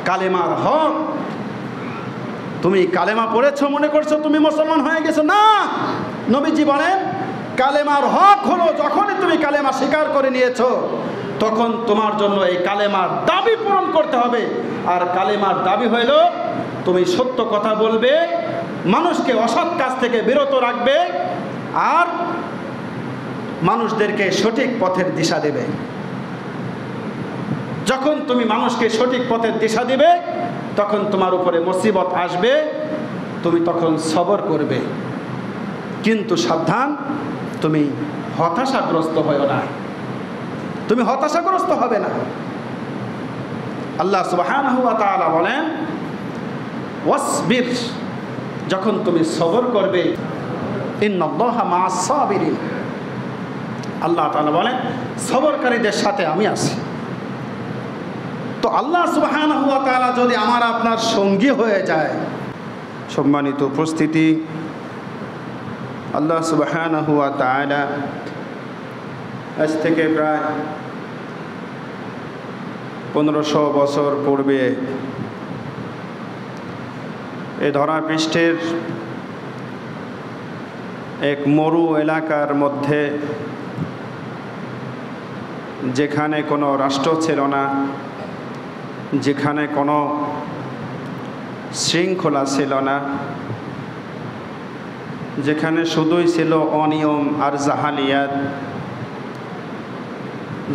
কালেমার হক। তুমি কালেমা পড়েছো মনে করছো তুমি মুসলমান হয়ে গেছো, না। নবীজি বলেন কালেমার হক হলো যখনই তুমি কালেমা স্বীকার করে নিয়েছো তখন তোমার জন্য এই কালেমার দাবি পূরণ করতে হবে। আর কালেমার দাবি হইল তুমি সত্য কথা বলবে, মানুষকে অসৎ কাজ থেকে বিরত রাখবে, আর মানুষদেরকে সঠিক পথের দিশা দেবে। যখন তুমি মানুষকে সঠিক পথের দিশা দিবে তখন তোমার উপরে মুসিবত আসবে, তুমি তখন সবর করবে। কিন্তু সাবধান, তুমি হতাশাগ্রস্ত হয়ো না, তুমি হতাশাগ্রস্ত হবে না। আল্লাহ সুবহানাহু ওয়া তাআলা বলেন ওয়াসবির, যখন তুমি সবর করবে, ইন্নাল্লাহা মা'আস সাবিরিন, আল্লাহ তাআলা বলেন সবরকারীদের সাথে আমি আছি। তো আল্লাহ সুবহানাহু ওয়া তাআলা যদি আমার আপনার সঙ্গী হয়ে যায়, সম্মানিত উপস্থিতি, আল্লাহ সুবহানাহু ওয়া তাআলা আজ থেকে প্রায় 1500 বছর পূর্বে এই ধরাপৃষ্ঠের এক মরু এলাকার মধ্যে, যেখানে কোনো রাষ্ট্র ছিল না, যেখানে কোনো শৃঙ্খলা ছিল না, যেখানে শুধুই ছিল অনিয়ম আর জাহালিয়াত,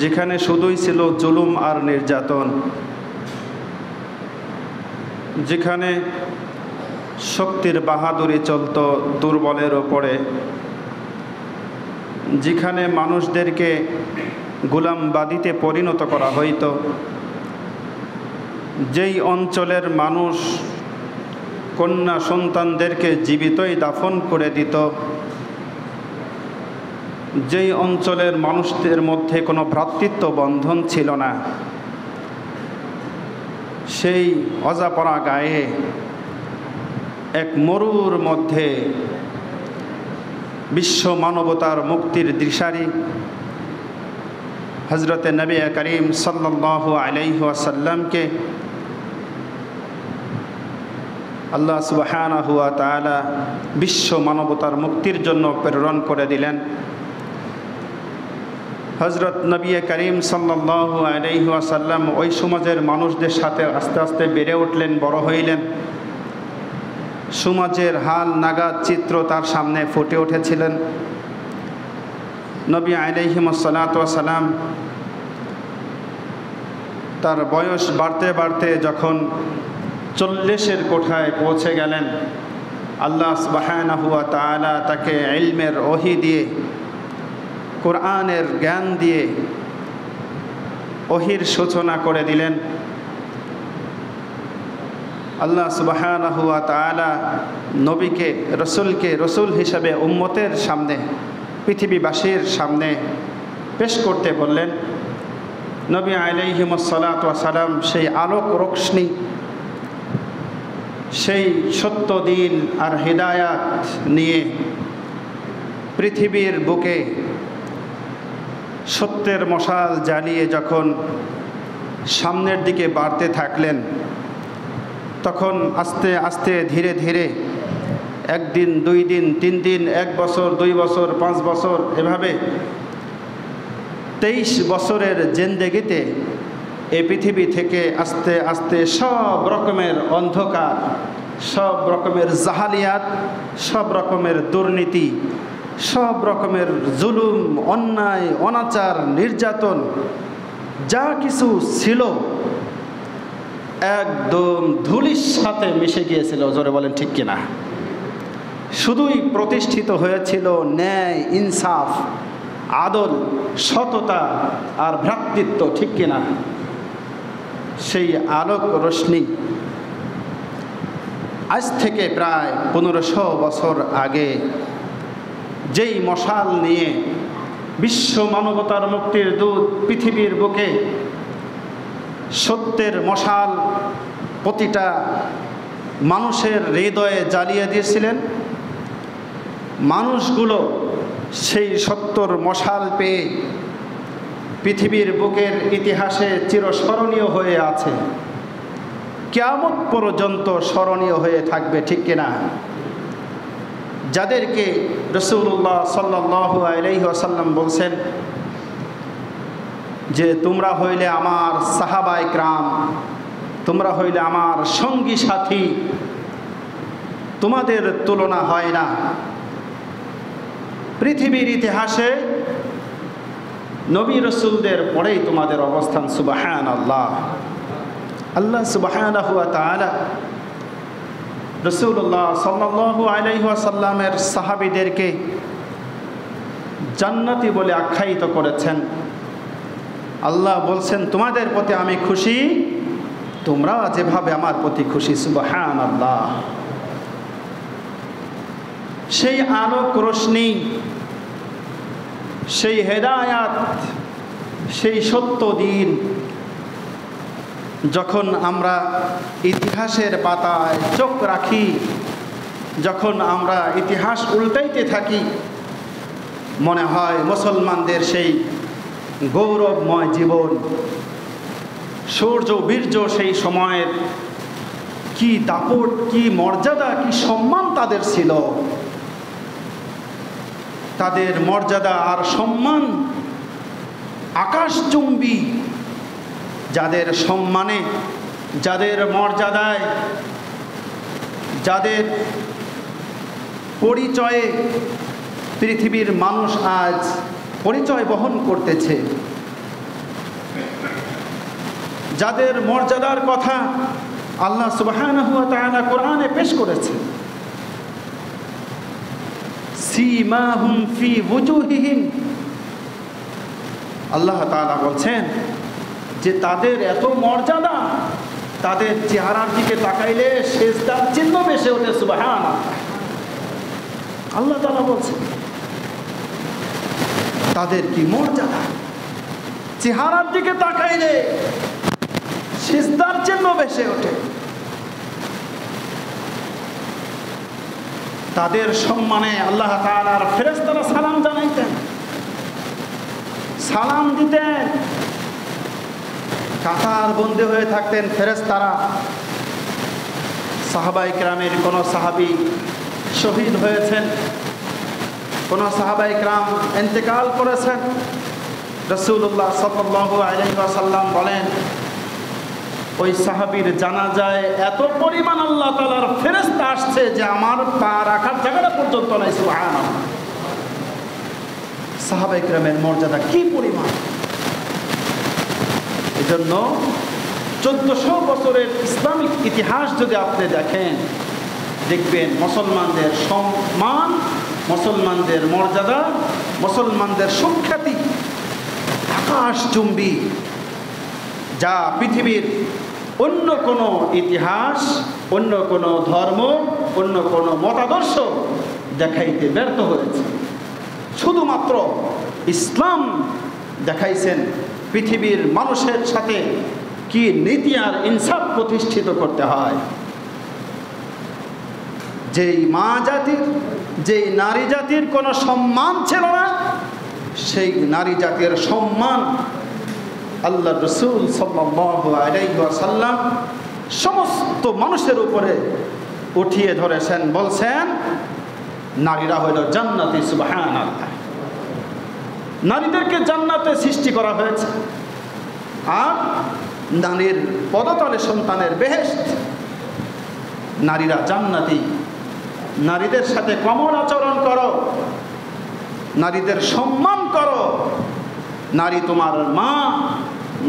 যেখানে শুধুই ছিল জুলুম আর নির্যাতন, যেখানে শক্তির বাহাদুরি চলত দুর্বলের ওপরে, যেখানে মানুষদেরকে গোলামবাদীতে পরিণত করা হইত, যেই অঞ্চলের মানুষ কন্যা সন্তানদেরকে জীবিতই দাফন করে দিত, যেই অঞ্চলের মানুষদের মধ্যে কোনো ভ্রাতৃত্ব বন্ধন ছিল না, সেই অজাপরা গায়ে এক মরুর মধ্যে বিশ্ব মানবতার মুক্তির দিশারি হযরতে নবী করিম সাল্লাল্লাহু আলাইহি ওয়াসাল্লামকে আল্লাহ সুবহানাহু ওয়া তাআলা বিশ্ব মানবতার মুক্তির জন্য প্রেরণ করে দিলেন। হযরত নবী করিম সাল্লাল্লাহু আলাইহি ওয়াসাল্লাম ওই সমাজের মানুষদের সাথে আস্তে আস্তে বেড়ে উঠলেন, বড় হইলেন। সমাজের হাল নাগাদ চিত্র তার সামনে ফুটে উঠেছিলেন। নবী আলাইহিস সালাতু ওয়াস সালাম তার বয়স বাড়তে বাড়তে যখন 40-এর কোঠায় পৌঁছে গেলেন, আল্লাহ সুবহানাহু ওয়া তাআলা তাকে ইলমের ওহী দিয়ে, কোরআনের জ্ঞান দিয়ে ওহীর সূচনা করে দিলেন। আল্লাহ সুবহানাহু ওয়া তাআলা নবীকে, রসুলকে রসুল হিসাবে উম্মতের সামনে, পৃথিবীবাসীর সামনে পেশ করতে বললেন। নবী আলাইহিস সালাতু ওয়াস সালাম সেই আলোক রোশনি, সেই সত্য দিন আর হিদায়াত নিয়ে পৃথিবীর বুকে সত্যের মশাল জ্বালিয়ে যখন সামনের দিকে বাড়তে থাকলেন, তখন আস্তে আস্তে ধীরে ধীরে একদিন, 2 দিন, 3 দিন, 1 বছর, 2 বছর, 5 বছর, এভাবে 23 বছরের জিন্দেগিতে এই পৃথিবী থেকে আস্তে আস্তে সব রকমের অন্ধকার, সব রকমের জাহালিয়াত, সব রকমের দুর্নীতি, সব রকমের জুলুম, অন্যায়, অনাচার, নির্যাতন যা কিছু ছিল একদম ধুলির সাথে মিশে গিয়েছিল। জোরে বলেন ঠিক কিনা? শুধুই প্রতিষ্ঠিত হয়েছিল ন্যায়, ইনসাফ, আদল, সততা আর ভ্রাতৃত্ব, ঠিক কিনা? সেই আলোক রশ্মি আজ থেকে প্রায় 1500 বছর আগে যেই মশাল নিয়ে বিশ্ব মানবতার মুক্তির দূত পৃথিবীর বুকে সত্যের মশাল প্রতিটা মানুষের হৃদয়ে জ্বালিয়ে দিয়েছিলেন, মানুষগুলো সেই সত্যর মশাল পেয়ে পৃথিবীর বুকের ইতিহাসে চিরস্মরণীয় হয়ে আছে। কিয়ামত পর্যন্ত স্মরণীয় হয়ে থাকবে, ঠিক কিনা? যাদেরকে রাসূলুল্লাহ সাল্লাল্লাহু আলাইহি ওয়াসাল্লাম বলছেন যে তোমরা হইলে আমার সাহাবায়ে কিরাম, তোমরা হইলে আমার সঙ্গী সাথী, তোমাদের তুলনা হয় না। পৃথিবীর ইতিহাসে নবী রাসূলদের পরেই তোমাদের অবস্থান। সুবহানাল্লাহ। আল্লাহ সুবহানাহু ওয়া তাআলা রাসূলুল্লাহ সাল্লাল্লাহু আলাইহি ওয়াসাল্লামের সাহাবীদেরকে জান্নাতি বলে আখ্যায়িত করেছেন। আল্লাহ বলছেন তোমাদের প্রতি আমি খুশি, তোমরা যেভাবে আমার প্রতি খুশি। সুবহানাল্লাহ। সেই আলোক রোশনি, সেই হেদায়াত, সেই সত্য দিন যখন আমরা ইতিহাসের পাতায় চোখ রাখি, যখন আমরা ইতিহাস উল্টাইতে থাকি, মনে হয় মুসলমানদের সেই গৌরবময় জীবন, শৌর্য বীর্য সেই সময়ের কি দাপট, কি মর্যাদা, কি সম্মান তাদের ছিল। তাদের মর্যাদা আর সম্মান আকাশচুম্বী। যাদের সম্মানে, যাদের মর্যাদায়, যাদের পরিচয়ে পৃথিবীর মানুষ আজ পরিচয় বহন করতেছে, যাদের মর্যাদার কথা আল্লাহ সুবহানাহু ওয়া তাআলা কোরআনে পেশ করেছে। সীমাহুম ফি ওজুহিহিম, আল্লাহ তাআলা বলছেন যে তাদের এত মর্যাদা, তাদের চেহারার দিকে তাকাইলে সেজদার চিহ্ন ভেসে ওঠে। সুবহানাল্লাহ। আল্লাহ তাআলা বলছেন তাদের কি মর্যাদা, চেহারার দিকে তাকাইলে সিজদার চিহ্ন ভেসে ওঠে। তাদের সম্মানে আল্লাহ তাআলার ফেরেশতারা সালাম জানাইতেন, সালাম দিতেন। কাতার বন্দী হয়ে থাকতেন ফেরেশতারা। সাহাবায়ে কেরামের কোন সাহাবী শহীদ হয়েছেন, কোন সাহাবায়ে কেরাম ইন্তেকাল করেছেন, রাসূলুল্লাহ সাল্লাল্লাহু আলাইহি ওয়াসাল্লাম বলেন ওই সাহাবীর জানাজায় এত পরিমাণ আল্লাহ তাআলার ফেরেশতা আসছে যে আমার পা রাখার জায়গাটা পর্যন্ত নাই। সুবহানাল্লাহ। সাহাবায়ে কেরামের মর্যাদা কি পরিমাণ! এজন্য 1400 বছরের ইসলামিক ইতিহাস যদি আপনি দেখেন, দেখবেন মুসলমানদের সম্মান, মুসলমানদের মর্যাদা, মুসলমানদের সুখ্যাতি আকাশচুম্বী, যা পৃথিবীর অন্য কোনো ইতিহাস, অন্য কোনো ধর্ম, অন্য কোনো মতাদর্শ দেখাইতে ব্যর্থ হয়েছে। শুধুমাত্র ইসলাম দেখাইছেন পৃথিবীর মানুষের সাথে কি নীতি আর ইনসাফ প্রতিষ্ঠিত করতে হয়। যেই মা জাতির, যেই নারী জাতির কোনো সম্মান ছিল না, সেই নারী জাতির সম্মান আল্লাহ রাসূল সাল্লাল্লাহু আলাইহি ওয়াসাল্লাম সমস্ত মানুষের উপরে উঠিয়ে ধরেছেন। বলছেন নারীরা হইল জান্নাতি। সুবহানাল্লাহ। নারীদেরকে জান্নাতে সৃষ্টি করা হয়েছে, আর নারীর পদতলে সন্তানের বেহেশত। নারীরা জান্নাতি। নারীদের সাথে কমল আচরণ করো, নারীদের সম্মান করো। নারী তোমার মা,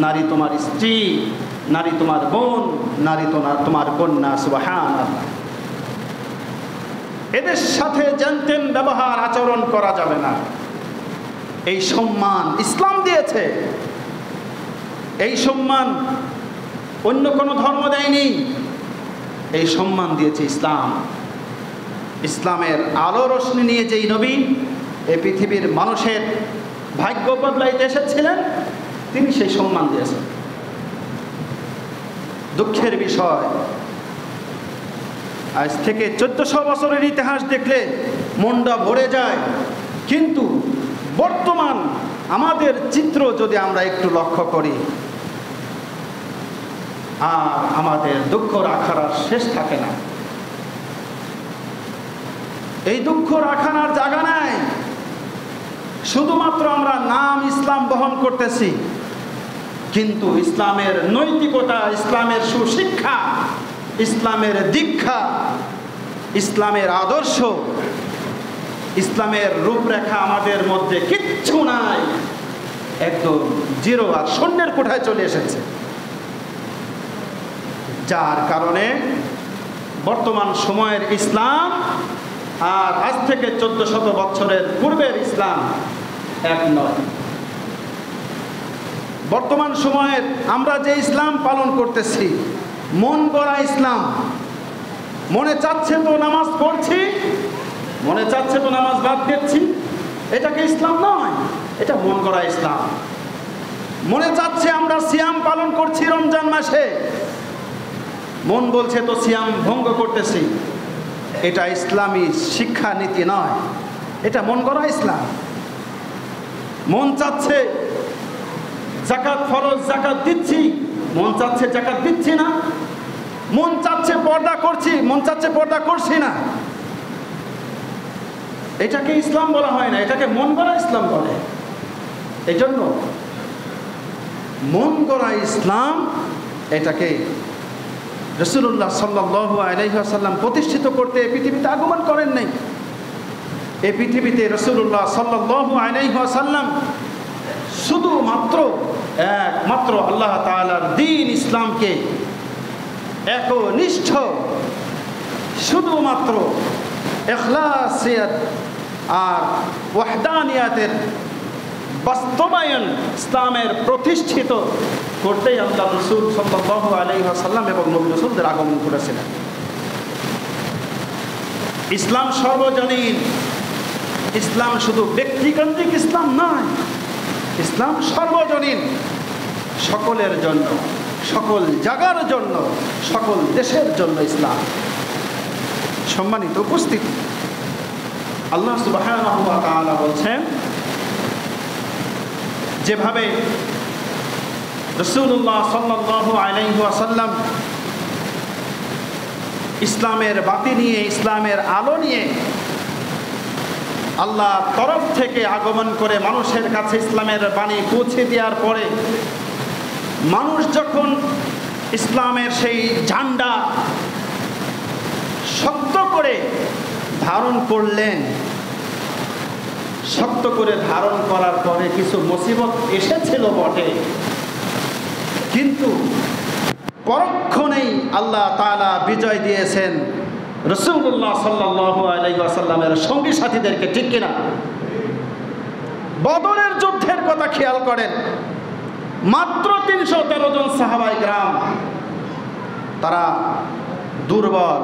নারী তোমার স্ত্রী, নারী তোমার বোন, নারী তোমার কন্যা। সুবহানাল্লাহ। এদের সাথে যেনতেন ব্যবহার আচরণ করা যাবে না। এই সম্মান ইসলাম দিয়েছে। এই সম্মান অন্য কোনো ধর্ম দেয়নি। এই সম্মান দিয়েছে ইসলাম। ইসলামের আলো রোশনি নিয়ে যেই নবী এই পৃথিবীর মানুষের ভাগ্য বদলাইতে এসেছিলেন, তিনি সেই সম্মান দিয়েছেন। দুঃখের বিষয়, আজ থেকে 1400 বছরের ইতিহাস দেখলে মনটা ভরে যায়। কিন্তু বর্তমান আমাদের চিত্র যদি আমরা একটু লক্ষ্য করি, আর আমাদের দুঃখ রাখার আর শেষ থাকে না। এই দুঃখ রাখার আর জায়গা নাই। শুধুমাত্র আমরা নাম ইসলাম বহন করতেছি, কিন্তু ইসলামের নৈতিকতা, ইসলামের সুশিক্ষা, ইসলামের দীক্ষা, ইসলামের আদর্শ, ইসলামের রূপরেখা আমাদের মধ্যে কিচ্ছু নাই। একদম জিরো, আর শূন্যের কোঠায় চলে এসেছে। যার কারণে বর্তমান সময়ের ইসলাম আর আজ থেকে 1400 বছরের পূর্বের ইসলাম এক নয়। বর্তমান সময়ের আমরা যে ইসলাম পালন করতেছি, মন গড়া ইসলাম। মনে চাচ্ছে তো নামাজ পড়ছি, মনে চাচ্ছে তো নামাজ বাদ দিচ্ছি, এটাকে ইসলাম নয়, এটা মন গড়া ইসলাম। মনে চাচ্ছে আমরা সিয়াম পালন করছি রমজান মাসে, মন বলছে তো সিয়াম ভঙ্গ করতেছি, এটা ইসলামী শিক্ষা নীতি নয়, এটা মন গড়া ইসলাম। মন চাচ্ছে যাকাত ফরজ, যাকাত দিচ্ছি, মন চাচ্ছে যাকাত দিচ্ছি না। মন চাচ্ছে পর্দা করছি, মন চাচ্ছে পর্দা করছি না। এটাকে ইসলাম বলা হয় না, এটাকে মন গড়া ইসলাম বলে। এই জন্য মন গড়া ইসলাম, এটাকে রাসূলুল্লাহ সাল্লাল্লাহু আলাইহি ওয়াসাল্লাম প্রতিষ্ঠিত করতে পৃথিবীতে আগমন করেন নাই। এই পৃথিবীতে রাসূলুল্লাহ সাল্লাল্লাহু আলাইহি ওয়াসাল্লাম শুধুমাত্র একমাত্র আল্লাহ তাআলার দ্বীন ইসলামকে একনিষ্ঠ, শুধুমাত্র ইখলাসিয়াত আর ওয়াহদানিয়াতের বাস্তবায়ন, ইসলামের প্রতিষ্ঠিত করতেই আল্লাহ রাসূল সাল্লাল্লাহু আলাইহি ওয়াসাল্লাম এবং নবী রাসূলদের আগমন করেছিলেন। ইসলাম সর্বজনীন। ইসলাম শুধু ব্যক্তিকেন্দ্রিক ইসলাম নয়, ইসলাম সর্বজনীন, সকলের জন্য, সকল জায়গার জন্য, সকল দেশের জন্য ইসলাম। সম্মানিত উপস্থিতি, আল্লাহ সুবহানাহু ওয়া তাআলা বলছেন, যেভাবে রাসূলুল্লাহ সাল্লাল্লাহু আলাইহি ওয়াসাল্লাম ইসলামের বাতি নিয়ে, ইসলামের আলো নিয়ে আল্লাহর তরফ থেকে আগমন করে মানুষের কাছে ইসলামের বাণী পৌঁছে দেওয়ার পরে মানুষ যখন ইসলামের সেই ঝান্ডা শক্ত করে ধারণ করলেন, শক্ত করে ধারণ করার পরে কিছু মুসিবত এসেছিল বটে, কিন্তু পরক্ষণেই আল্লাহ তাআলা বিজয় দিয়েছেন রাসূলুল্লাহ সাল্লাল্লাহু আলাইহি ওয়াসাল্লামের সঙ্গী সাথীদেরকে। ঠিক কিনা? বদরের যুদ্ধের কথা খেয়াল করেন, মাত্র 313 জন সাহাবায়ে কেরাম, তারা দুর্বল,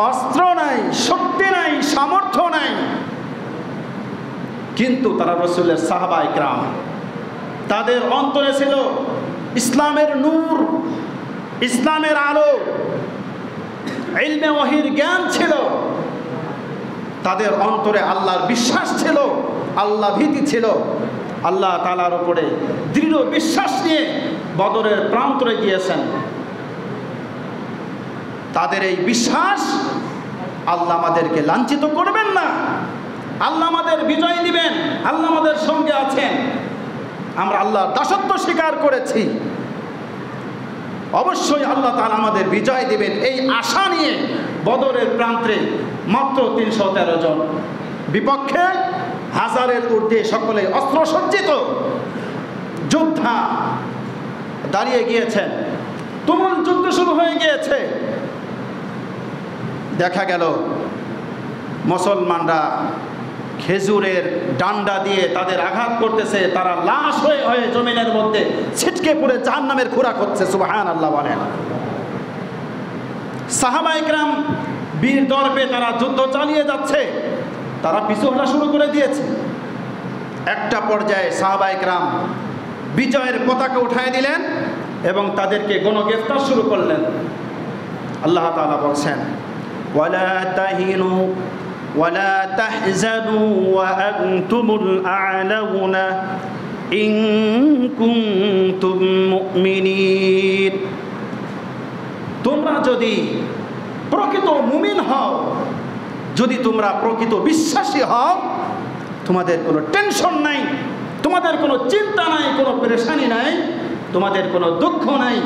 অস্ত্র নাই, শক্তি নাই, সামর্থ্য নাই, কিন্তু তারা রাসূলের সাহাবায়ে কেরাম। তাদের অন্তরে ছিল ইসলামের নূর, ইসলামের আলো, ইলমে ওয়াহির জ্ঞান ছিল, তাদের অন্তরে আল্লাহর বিশ্বাস ছিল, আল্লাহ ভীতি ছিল। আল্লাহ তাআলার উপরে দৃঢ় বিশ্বাস নিয়ে বদরের প্রান্তরে গিয়েছেন। তাদের এই বিশ্বাস, আল্লাহ আমাদেরকে লাঞ্ছিত করবেন না, আল্লাহ আমাদের বিজয় দিবেন, আল্লাহ আমাদের সঙ্গে আছেন, আমরা আল্লাহর দাসত্ব স্বীকার করেছি, অবশ্যই আল্লাহ তাআলা আমাদের বিজয় দিবেন, এই আশা নিয়ে বদরের প্রান্তে মাত্র 313 জন, বিপক্ষে হাজারের ঊর্ধ্বে সকলে অস্ত্রসজ্জিত যোদ্ধা দাঁড়িয়ে গিয়েছেন। তুমুল যুদ্ধ শুরু হয়ে গিয়েছে। দেখা গেল মুসলমানরা খেজুরের ডান্ডা দিয়ে তাদের আঘাত করতেছে, তারা লাশ হয়ে হয়ে জমিনের মধ্যে ছিটকে পড়ে জাহান্নামের খোরাক হচ্ছে। সুবহানাল্লাহ বলেন। সাহাবায়ে কেরাম বীর দর্পে তারা যুদ্ধ চালিয়ে যাচ্ছে, তারা পিছু হটা শুরু করে দিয়েছে। একটা পর্যায়ে সাহাবায়ে কেরাম বিজয়ের পতাকা উঠায় দিলেন এবং তাদেরকে গণগ্রেফতার শুরু করলেন। আল্লাহ তাআলা বলছেন, ওয়ালা তাহিনু ওয়ালা তাহজানু ওয়া আনতুমুল আ'লাউনা ইন কুনতুম মুমিনিন। তোমরা যদি প্রকৃত মুমিন হও, যদি তোমরা প্রকৃত বিশ্বাসী হও, তোমাদের কোনো টেনশন নাই, তোমাদের কোনো চিন্তা নাই, কোনো পেরেশানি নাই, তোমাদের কোনো দুঃখ নাই,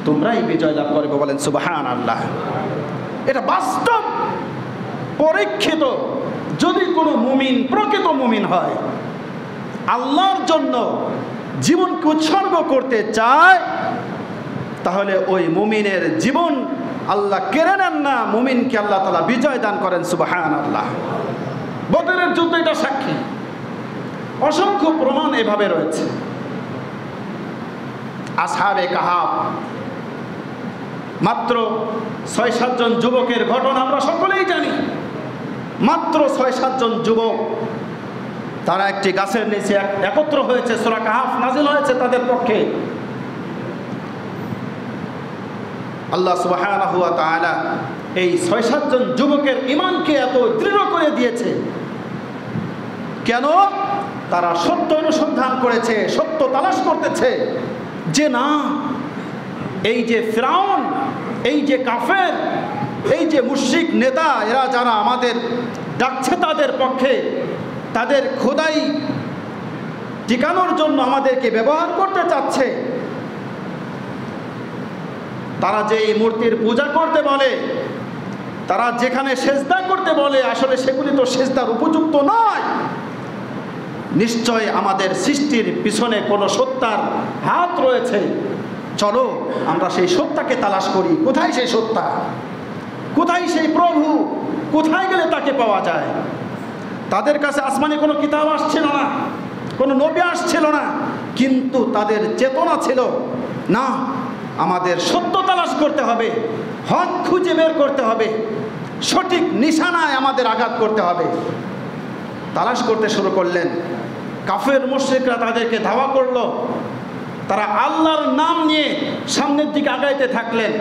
তোমরাই বিজয় লাভ করবে। বলেন সুবহানাল্লাহ। এটা বাস্তব পরীক্ষিত। যদি কোনো মুমিন প্রকৃত মুমিন হয়, আল্লাহর জন্য জীবনকে উৎসর্গ করতে চায়, তাহলে ওই মুমিনের জীবন আল্লাহ কেড়ে নেন না, মুমিনকে আল্লাহ তাআলা বিজয় দান করেন। সুবহানাল্লাহ। বদরের যুদ্ধ এটা সাক্ষী। অসংখ্য প্রমাণ এভাবে রয়েছে। আসহাবে কাহাফ, মাত্র ৬-৭ জন যুবকের ঘটনা আমরা সকলেই জানি। মাত্র ৬-৭ জন যুবক, তারা একটি গাছের নিচে একত্র হয়েছে। সূরা কাহাফ নাজিল হয়েছে তাদের পক্ষে। আল্লাহ সুবহানাহু ওয়া তাআলা এই ৬-৭ জন যুবকের ঈমানকে এত দৃঢ় করে দিয়েছে। কেন? তারা সত্য অনুসন্ধান করেছে, সত্য তালাশ করতেছে যে না, এই যে ফিরআউন, এই যে কাফের, এই যে মুশরিক নেতা, এরা যারা আমাদের ডাকছে তাদের পক্ষে, তাদের খোদাই টিকানোর জন্য আমাদেরকে ব্যবহার করতে চাচ্ছে, তারা যে এই মূর্তির পূজা করতে বলে, তারা যেখানে সেজদা করতে বলে, আসলে সেগুলি তো সেজদার উপযুক্ত নয়। নিশ্চয় আমাদের সৃষ্টির পিছনে কোনো সত্তার হাত রয়েছে। চলো আমরা সেই সত্তাকে তালাশ করি। কোথায় সেই সত্তা? কোথায় সেই প্রভু? কোথায় গেলে তাকে পাওয়া যায়? তাদের কাছে আসমানে কোনো কিতাব আসছিল না, কোনো নবী আসছিল না, কিন্তু তাদের চেতনা ছিল না, আমাদের সত্য তালাশ করতে হবে, হক খুঁজে বের করতে হবে, সঠিক নিশানায় আমাদের আঘাত করতে হবে। তালাশ করতে শুরু করলেন। কাফের মুশরিকরা তাদেরকে ধাওয়া করলো। তারা আল্লাহর নাম নিয়ে সামনের দিকে আগাইতে থাকলেন।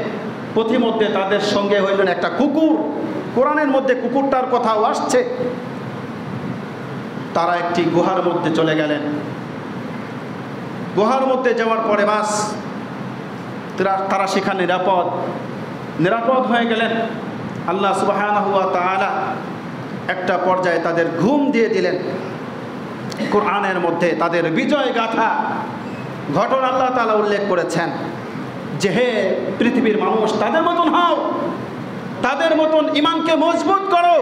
পথিমধ্যে তাদের সঙ্গে হইলেন একটা কুকুর। কোরআনের মধ্যে কুকুরটার কথাও আসছে। তারা একটি গুহার মধ্যে চলে গেলেন। গুহার মধ্যে যাওয়ার পরে বাস তারা সেখানে নিরাপদ হয়ে গেলেন। আল্লাহ সুবহানাহু ওয়া তাআলা একটা পর্যায়ে তাদের ঘুম দিয়ে দিলেন। কোরআনের মধ্যে তাদের বিজয় গাথা ঘটনা আল্লাহ তাআলা উল্লেখ করেছেন যে হে পৃথিবীর মানুষ, তাদের মতন হও, তাদের মতন ঈমানকে মজবুত করো।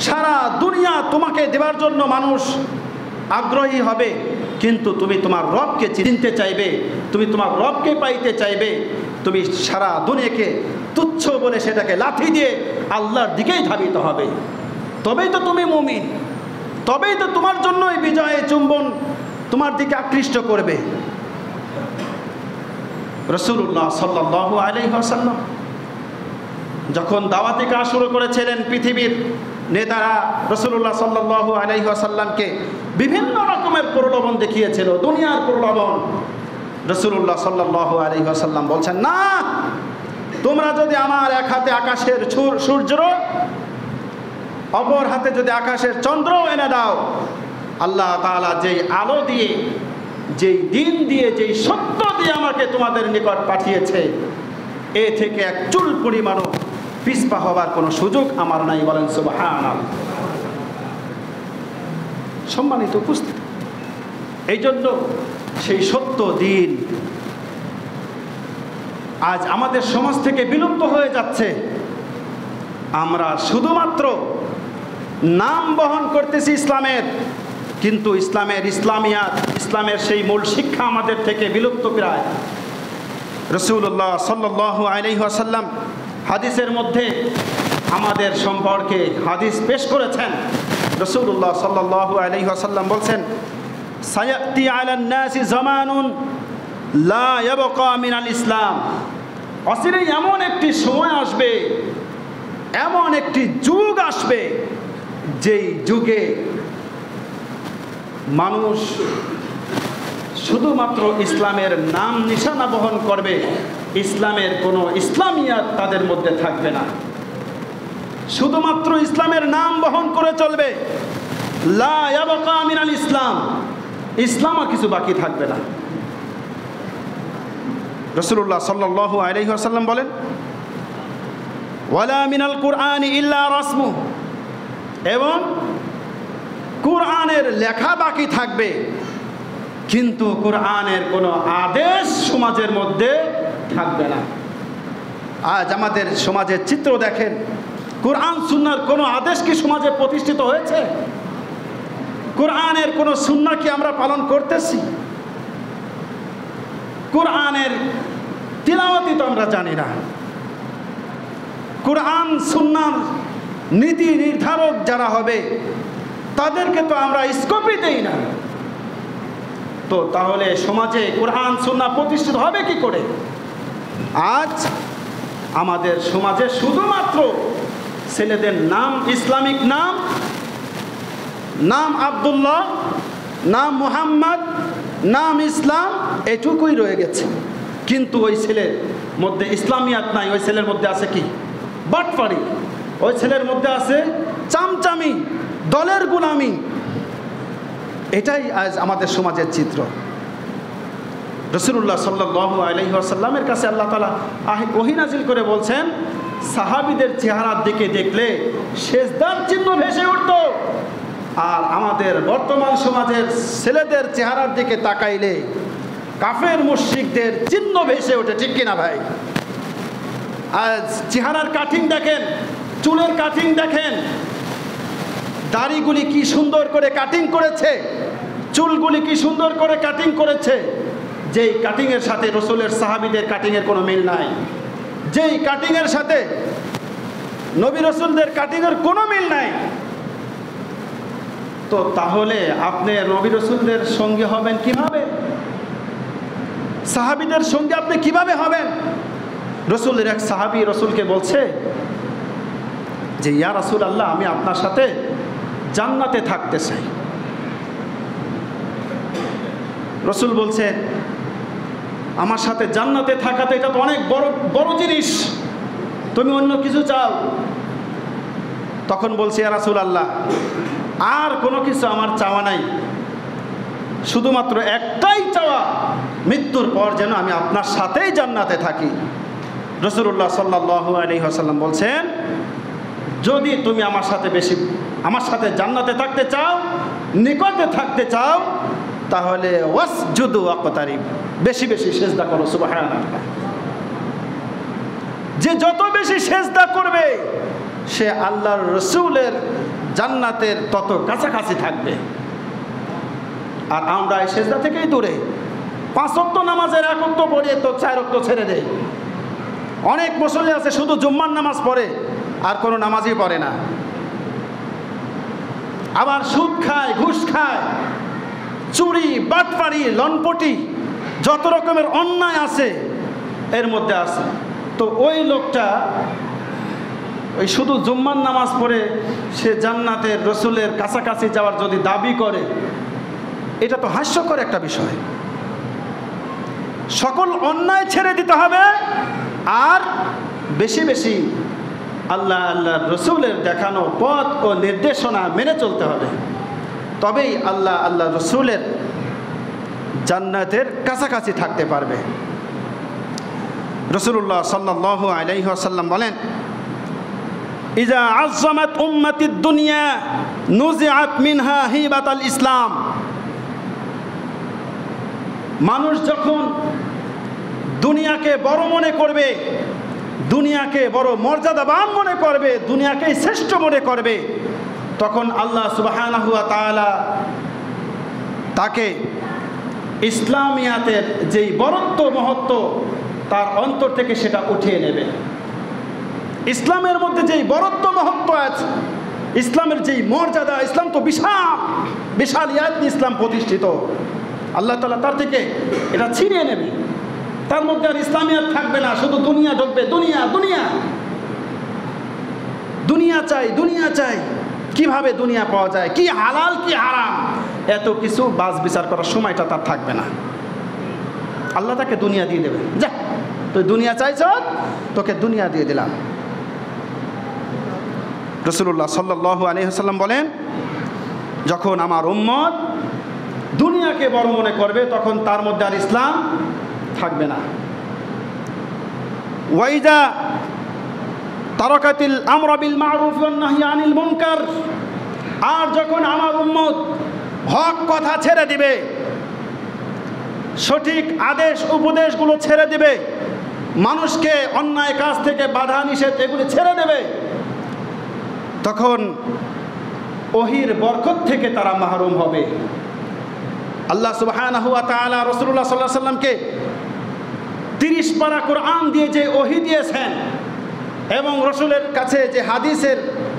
সারা দুনিয়া তোমাকে দেওয়ার জন্য মানুষ আগ্রহী হবে, কিন্তু তুমি তোমার রবকে চিনতে চাইবে, তুমি তোমার রবকে পাইতে চাইবে। তুমি সারা দুনিয়াকে তুচ্ছ বলে সেটাকে লাথি দিয়ে আল্লাহর দিকেই ধাবিত হবে। তবেই তো তুমি মুমিন, তবেই তো তোমার জন্য এই বিজয়ে চুম্বন তোমার দিকে আকৃষ্ট করবে। রাসূলুল্লাহ সাল্লাল্লাহু আলাইহি ওয়াসাল্লাম যখন দাওয়াতি কাজ শুরু করেছিলেন, পৃথিবীর নেতারা রাসূলুল্লাহ সাল্লাল্লাহু আলাইহি ওয়াসাল্লামকে বিভিন্ন রকমের প্রলোভন দেখিয়েছিল, দুনিয়ার প্রলোভন। রাসূলুল্লাহ সাল্লাল্লাহু আলাইহি ওয়াসাল্লাম বলছেন, না, তোমরা যদি আমার এক হাতে আকাশের সূর্য, অপর হাতে যদি আকাশের চন্দ্র এনে দাও, আল্লাহ তাআলা যেই আলো দিয়ে, যেই দিন দিয়ে, যেই সত্য দিয়ে আমাকে তোমাদের নিকট পাঠিয়েছে, এ থেকে এক চুল পরিমাণও পিছপা হবার কোনো সুযোগ আমার নাই। বলেন সুবহানাল্লাহ। সম্মানিত উপস্থিতি, এই জন্য সেই সত্য দিন আজ আমাদের সমাজ থেকে বিলুপ্ত হয়ে যাচ্ছে। আমরা শুধুমাত্র নাম বহন করতেছি ইসলামের, কিন্তু ইসলামিয়াত, ইসলামের সেই মূল শিক্ষা আমাদের থেকে বিলুপ্ত প্রায়। রাসূলুল্লাহ সাল্লাল্লাহু আলাইহি ওয়াসাল্লাম হাদিসের মধ্যে আমাদের সম্পর্কে হাদিস পেশ করেছেন। রাসূলুল্লাহ সাল্লাল্লাহু আলাইহি ওয়াসাল্লাম বলছেন, সায়াতি আলান নাসি জামানুন লা ইয়াবকা মিনাল ইসলাম। অচিরেই এমন একটি সময় আসবে, এমন একটি যুগ আসবে, যেই যুগে মানুষ শুধুমাত্র ইসলামের নাম নিশানা বহন করবে, ইসলামের কোনো ইসলামিয়াত তাদের মধ্যে থাকবে না। শুধুমাত্র ইসলামের নাম বহন করে চলবে, লা ইয়াবকা মিনাল ইসলাম, ইসলাম আর কিছু বাকি থাকবে না। রাসূলুল্লাহ সাল্লাল্লাহু আলাইহি ওয়াসাল্লাম বলেন, ওয়ালা মিনাল কুরআনি ইল্লা রাসমু, এবং কুরআনের লেখা বাকি থাকবে কিন্তু কুরআনের কোনো আদেশ সমাজের মধ্যে থাকবে না। আজ আমাদের সমাজের চিত্র দেখেন, কুরআন সুন্নাহর কোনো আদেশ কি সমাজে প্রতিষ্ঠিত হয়েছে? কুরআনের কোনো সুন্নাহ কি আমরা পালন করতেছি? কুরআনের তিলাওয়াতই তো আমরা জানি না। কুরআন সুন্নাহর নীতি নির্ধারক যারা হবে তাদেরকে তো আমরা স্কোপই দেই না। তো তাহলে সমাজে কুরআন সুন্নাহ প্রতিষ্ঠিত হবে কি করে? আজ আমাদের সমাজে শুধুমাত্র ছেলেদের নাম, ইসলামিক নাম, নাম আব্দুল্লাহ, নাম মুহাম্মদ, নাম ইসলাম, এটুকুই রয়ে গেছে। কিন্তু ওই ছেলের মধ্যে ইসলামিয়াত নাই। ওই ছেলের মধ্যে আছে কি? বাটপাড়ি। ওই ছেলের মধ্যে আছে চামচামি, দলের গোলামি। এটাই আজ আমাদের সমাজের চিত্র। রাসূলুল্লাহ সাল্লাল্লাহু আলাইহি ওয়াসাল্লামের কাছে আল্লাহ তাআলা ওহী নাজিল করে বলছেন, সাহাবীদের চেহারার দিকে দেখলে সেজদার চিহ্ন ভেসে উঠত, আর আমাদের বর্তমান সমাজের ছেলেদের চেহারার দিকে তাকাইলে কাফের মুশরিকদের চিহ্ন ভেসে ওঠে। ঠিক কিনা ভাই? আজ চেহারার কাটিং দেখেন, চুলের কাটিং দেখেন, দাড়িগুলি কি সুন্দর করে কাটিং করেছে, চুলগুলি কি সুন্দর করে কাটিং করেছে। যেই কাটিংয়ের সাথে রসুলের সাহাবীদের কাটিংয়ের কোনো মিল নাই, যেই কাটিংয়ের সাথে নবী রসুলদের কাটিংয়ের কোনো মিল নাই। তো তাহলে আপনি নবী রসুলদের সঙ্গে হবেন কিভাবে? সাহাবীদের সঙ্গে আপনি কিভাবে হবেন? রসুলের এক সাহাবী রসুলকে বলছে যে, ইয়া রাসূলুল্লাহ, আমি আপনার সাথে জান্নাতে থাকতে চাই। রসুল বলছে, আমার সাথে জান্নাতে থাকাতে এটা তো অনেক বড় বড় জিনিস, তুমি অন্য কিছু চাও। তখন বলছে, ইয়া রাসূলুল্লাহ, আর কোনো কিছু আমার চাওয়া নাই, শুধুমাত্র একটাই চাওয়া, মৃত্যুর পর যেন আমি আপনার সাথেই জান্নাতে থাকি। রাসূলুল্লাহ সাল্লাল্লাহু আলাইহি ওয়াসাল্লাম বলছেন, যদি তুমি আমার সাথে জান্নাতে থাকতে চাও, নিকটে থাকতে চাও, তাহলে ওয়াসজুদু ওয়াকতারিব, বেশি বেশি সেজদা করো। সুবহানাল্লাহ। যে যত বেশি সেজদা করবে সে আল্লাহর রসুলের জান্নাতের তত কাছাকাছি থাকবে। আর আমরা এই সেজদা থেকেই দূরে। 5 ওয়াক্ত নামাজের 1 ওয়াক্ত পড়ে তো 4 ওয়াক্ত ছেড়ে দেয়। অনেক মুসল্লি আছে শুধু জুম্মার নামাজ পড়ে, আর কোনো নামাজই পড়ে না। আবার সুদ খায়, ঘুষ খায়, চুরি, বাটপাড়ি, লনপটি, যত রকমের অন্যায় আছে এর মধ্যে আছে। তো ওই লোকটা ওই শুধু জুম্মার নামাজ পড়ে সে জান্নাতের রসুলের কাছাকাছি যাওয়ার যদি দাবি করে, এটা তো হাস্যকর একটা বিষয়। সকল অন্যায় ছেড়ে দিতে হবে, আর বেশি বেশি আল্লাহ রসুলের দেখানো পথ ও নির্দেশনা মেনে চলতে হবে। তবেই আল্লাহ রসুলের জান্নাতের কাছাকাছি থাকতে পারবে। রাসূলুল্লাহ সাল্লাল্লাহু আলাইহি ওয়াসাল্লাম বলেন, ইজা আযযামাত উম্মাতিদ দুনিয়া নুজিআত মিনহা হিবাতাল ইসলাম। মানুষ যখন দুনিয়াকে বড় মনে করবে, দুনিয়াকে বড় মর্যাদাবান মনে করবে, দুনিয়াকে শ্রেষ্ঠ মনে করবে, তখন আল্লাহ সুবহানাহু ওয়া তাআলা তাকে ইসলামিয়াতের যেই বরত্ব মহত্ব তার অন্তর থেকে সেটা উঠিয়ে নেবে। ইসলামের মধ্যে যেই বরত্ব মহত্ব আছে, ইসলামের যেই মর্যাদা, ইসলাম তো বিশাল বিশাল ইয়াত ইসলাম প্রতিষ্ঠিত, আল্লাহ তাআলা তার থেকে এটা ছিনিয়ে নেবে। তার মধ্যে আর ইসলামিয়াত থাকবে না, শুধু দুনিয়া ঢুকবে। দুনিয়া দুনিয়া দুনিয়া চাই, দুনিয়া চাই। কিভাবে দুনিয়া পাওয়া যায়, কি হালাল কি হারাম, এত কিছু বাজ বিচার করার সময়টা তার থাকবে না। আল্লাহ তাকে দুনিয়া দিয়ে দেবে। যা, তুই দুনিয়া চাইছ, তোকে দুনিয়া দিয়ে দিলাম। রাসূলুল্লাহ সাল্লাল্লাহু আলাইহি ওয়াসাল্লাম বলেন, যখন আমার উম্মত দুনিয়াকে বড় মনে করবে তখন তার মধ্যে আর ইসলাম থাকবে না। ওয়াইদা তারাকাতিল আমরা বিল মারুফ ওয়ান নাহই আনিল মুনকার, আর যখন আমার উম্মত হক কথা ছেড়ে দিবে, সঠিক আদেশ উপদেশগুলো ছেড়ে দিবে, মানুষকে অন্যায় কাজ থেকে বাধা নিষেধ এগুলি ছেড়ে দেবে, তখন ওহির বরকত থেকে তারা মাহরুম হবে। আল্লাহ সুবহানাহু ওয়া তাআলা রাসূলুল্লাহ সাল্লাল্লাহু আলাইহি সাল্লামকে 30 পারা কোরআন দিয়ে যে ওহী দিয়েছেন এবং রসুলের কাছে যে হাদিসের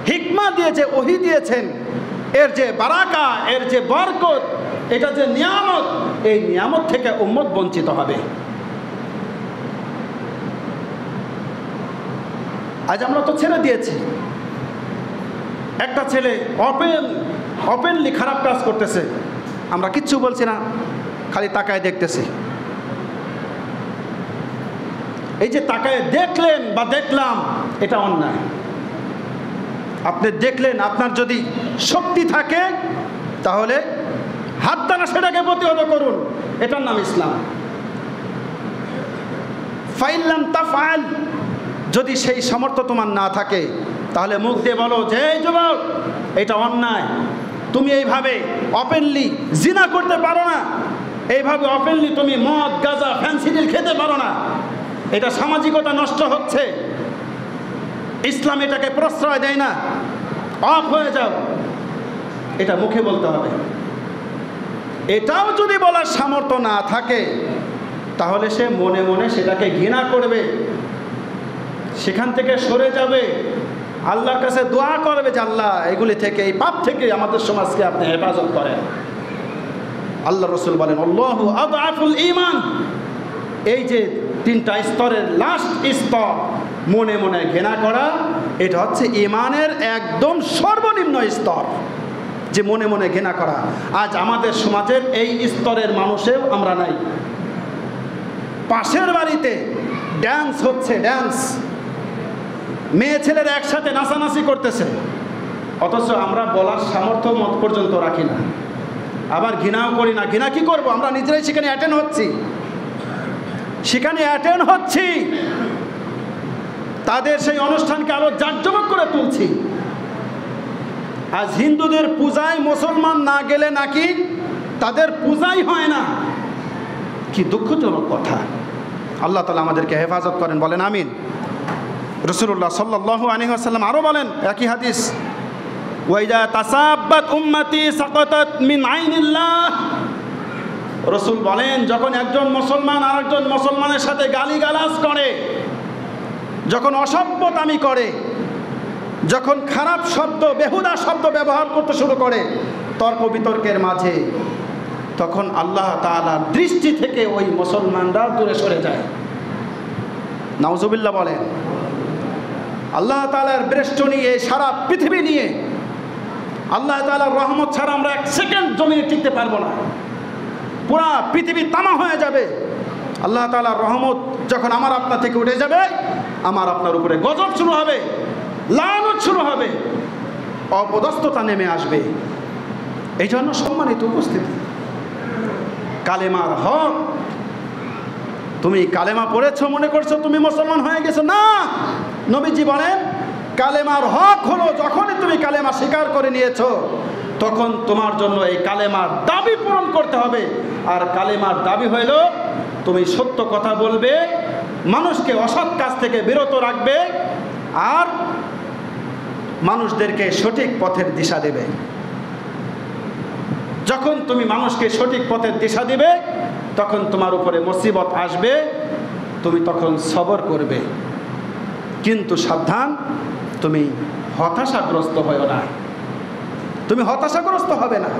হিকমা দিয়ে যে ওহী দিয়েছেন, এর যে বারাকা, এর যে বরকত, এটা যে নিয়ামত, এই নিয়ামত থেকে উম্মত বঞ্চিত হবে। আজ আমরা তো ছেড়ে দিয়েছি। একটা ছেলে ওপেনলি খারাপ কাজ করতেছে, আমরা কিচ্ছু বলছি না, খালি তাকায় দেখতেছি। এই যে তাকায় দেখলেন বা দেখলাম, এটা অন্যায়। আপনি দেখলেন, আপনার যদি শক্তি থাকে তাহলে হাত দ্বারা সেটাকে প্রতিহত করুন, এটার নাম ইসলাম। ফাইল্লাম তাফআল, যদি সেই সামর্থ্য তোমার না থাকে তাহলে মুখ দিয়ে বলো যে এই যুবক, এটা অন্যায়, তুমি এইভাবে ওপেনলি জিনা করতে পারো না, এইভাবে ওপেনলি তুমি মদ গাঁজা ফ্যান্সিডিল খেতে পারো না, এটা সামাজিকতা নষ্ট হচ্ছে, ইসলাম এটাকে প্রশ্রয় দেয় না, অফ হয়ে যাও, এটা মুখে বলতে হবে। এটাও যদি বলার সামর্থ্য না থাকে তাহলে সে মনে মনে সেটাকে ঘৃণা করবে, সেখান থেকে সরে যাবে, আল্লাহর কাছে দোয়া করবে যে আল্লাহ এগুলি থেকে, এই পাপ থেকে আমাদের সমাজকে আপনি হেফাজত করেন। আল্লাহ রসুল বলেন আল্লাহু আদআফুল ঈমান, এই যে 3টা স্তরের লাস্ট স্তর, মনে মনে ঘৃণা করা, এটা হচ্ছে ঈমানের একদম সর্বনিম্ন স্তর, যে মনে মনে ঘৃণা করা। আজ আমাদের সমাজের এই স্তরের মানুষেও আমরা নাই। পাশের বাড়িতে ড্যান্স হচ্ছে, ড্যান্স, মেয়ে ছেলেরা একসাথে নাচানাচি করতেছে, অথচ আমরা বলার সামর্থ্য মত পর্যন্ত রাখি না, আবার ঘৃণাও করি না। ঘৃণা কি করব? আমরা নিজেরাই সেখানে অ্যাটেন্ড হচ্ছি, তাদের সেই অনুষ্ঠানকে আরো জাঁকজমক করে তুলছি। আজ হিন্দুদের পূজায় মুসলমান না গেলে নাকি তাদের পূজাই হয় না, কি দুঃখজনক কথা। আল্লাহ তাআলা আমাদেরকে হেফাজত করেন, বলেন আমিন। রাসূলুল্লাহ সাল্লাল্লাহু আলাইহি ওয়াসাল্লাম আরো বলেন একই হাদিস, ওয়াইদা তাসাব্বাত উম্মতি সাকাতাত মিন আইনিল্লাহ, রাসূল বলেন যখন একজন মুসলমান আরেকজন মুসলমানের সাথে গালিগালাজ করে, যখন অসভ্যতামি করে, যখন খারাপ শব্দ, বেহুদা শব্দ ব্যবহার করতে শুরু করে তর্ক বিতর্কের মাঝে, তখন আল্লাহ তাআলার দৃষ্টি থেকে ওই মুসলমানরা দূরে সরে যায়। নাউজুবিল্লাহ বলেন। আল্লাহ তাআলার বেষ্টনী নিয়ে, সারা পৃথিবী নিয়ে, আল্লাহ তাআলার রহমত ছাড়া আমরা 1 সেকেন্ড জমিনে টিকতে পারবো না, পুরা পৃথিবী তামা হয়ে যাবে। আল্লাহ তাআলার রহমত যখন আমার আপনার থেকে উঠে যাবে, আমার আপনার উপরে গজব শুরু হবে, লানত শুরু হবে, অপদস্থতা নেমে আসবে। এই জন্য সম্মানিত উপস্থিতি, কালেমার হক, তুমি কালেমা পড়েছো মনে করছো তুমি মুসলমান হয়ে গেছো, না। নবীজি বলেন কালেমার হক হলো যখনই তুমি কালেমা স্বীকার করে নিয়েছো, তখন তোমার জন্য এই কালেমার দাবি পূরণ করতে হবে। আর কালেমার দাবি হইল তুমি সত্য কথা বলবে, মানুষকে অসৎ কাজ থেকে বিরত রাখবে, আর মানুষদেরকে সঠিক পথের দিশা দেবে। যখন তুমি মানুষকে সঠিক পথের দিশা দিবে, তখন তোমার উপরে মুসিবত আসবে, তুমি তখন সবর করবে। কিন্তু সাবধান, তুমি হতাশাগ্রস্ত হয়ো না, তুমি হতাশাগ্রস্ত হবে না।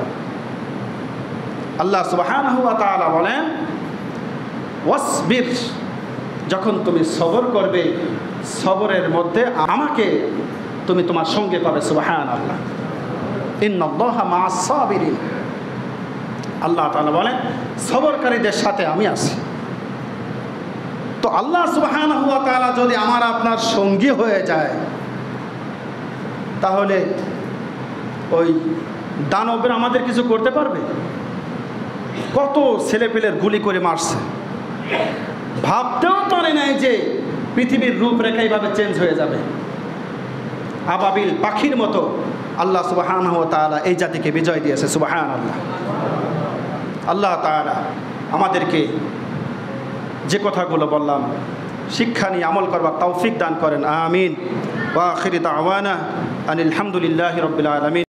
আল্লাহ সুবহানাহু ওয়া তাআলা বলেন ওয়াসবির, যখন তুমি সবর করবে, সবরের মধ্যে আমাকে তুমি তোমার সঙ্গে পাবে। সুবহানাল্লাহ, ইন্নাল্লাহা মা'আস সাবিরিন। আল্লাহ তাআলা বলেন সবরকারীদের সাথে আমি আছি। তো আল্লাহ সুবহানাহু ওয়া তাআলা যদি আমার আপনার সঙ্গী হয়ে যায়, তাহলে ওই দানবরা আমাদের কিছু করতে পারবে? কত ছেলেপেলের গুলি করে মারছে, ভাবতেও পারে নাই যে পৃথিবীর রূপরেখা এইভাবে চেঞ্জ হয়ে যাবে। আবাবিল পাখির মতো আল্লাহ সুবহানাহু ওয়া তাআলা এই জাতিকে বিজয় দিয়েছে। সুবহানাল্লাহ। আল্লাহ তাআলা আমাদেরকে যে কথাগুলো বললাম শিক্ষা নিয়ে আমল করবার তৌফিক দান করেন। আমিন। ওয়া আখিরি দাওয়ানা আনিল হামদুলিল্লাহি রাব্বিল আলামিন।